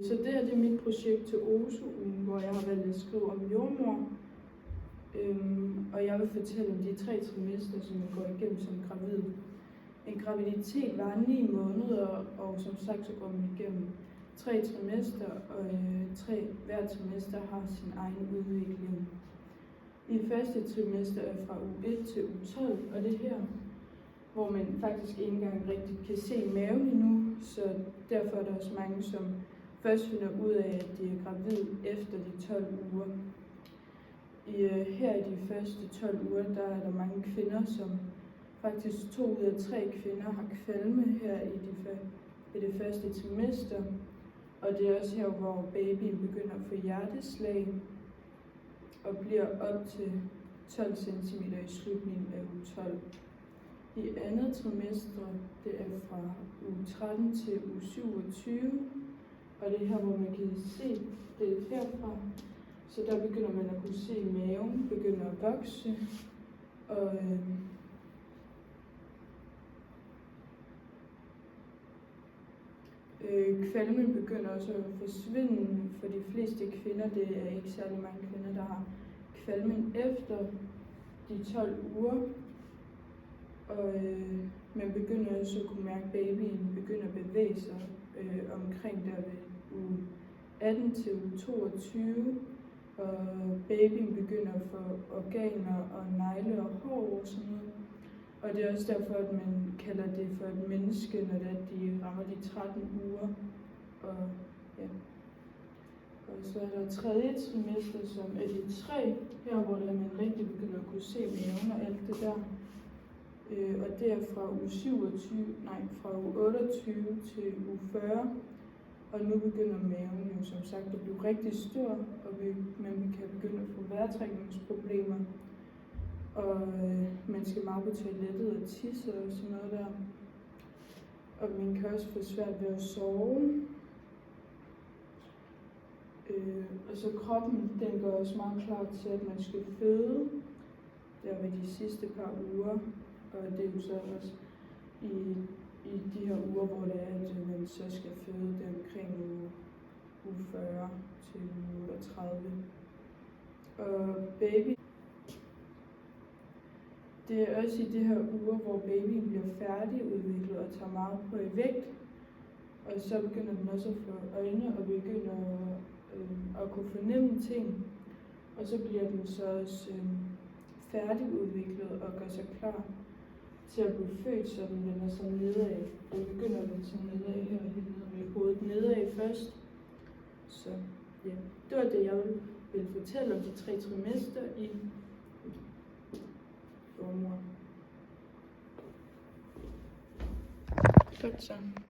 Så det her det er mit projekt til OSU-ugen, hvor jeg har valgt at skrive om jordmor. Og jeg vil fortælle om de 3 trimester, som jeg går igennem som gravid. En graviditet varer 9 måneder, og som sagt så går man igennem 3 trimester, og hver trimester har sin egen udvikling. I første trimester er fra uge 1 til uge 12, og det er her, hvor man faktisk ikke engang rigtig kan se maven endnu, så derfor er der også mange, som først finder ud af, at de er gravide efter de 12 uger. Her i de første 12 uger, der er der mange kvinder, som faktisk 2 ud af 3 kvinder har kvalme her i det første trimester. Og det er også her, hvor babyen begynder at få hjerteslag og bliver op til 12 cm i slutningen af uge 12. I andet trimester, det er fra uge 13 til uge 27, og det er her, hvor man kan se det herfra. Så der begynder man at kunne se maven begynder at vokse, og kvalmen begynder også at forsvinde for de fleste kvinder. Det er ikke særlig mange kvinder, der har kvalmen efter de 12 uger. Og man begynder også at kunne mærke, at babyen begynder at bevæge sig omkring der ved uge 18 til uge 22. Og babyen begynder at få organer og negle og hår og sådan noget. Og det er også derfor, at man kalder det for et menneske, når de rammer de 13 uger. Og, ja. Og så er der tredje trimester, som er de 3, her hvor man rigtig begynder at kunne se maven og alt det der. Og det er fra fra uge 28 til uge 40. Og nu begynder maven jo som sagt at blive rigtig stor, og man kan begynde at få vejrtrækningsproblemer. Og man skal meget på toilettet og tisse og sådan noget der. Og man kan også få svært ved at sove. Og så kroppen, den går også meget klar til, at man skal føde. Der ved de sidste par uger. Og det er jo så også i de her uger, hvor det er, at man så skal føde det omkring uge 40 til uge 30. Og baby, det er også i de her uger, hvor babyen bliver færdigudviklet og tager meget på i vægt. Og så begynder den også at få øjne og begynder at kunne fornemme ting. Og så bliver den så også færdigudviklet og gør sig klar til at blive født, så den er sådan nedad. Den begynder den sådan nedad her, helt ned med hovedet nedad først. Så ja, det var det, jeg ville fortælle om de 3 trimester i jordmor. Godt så.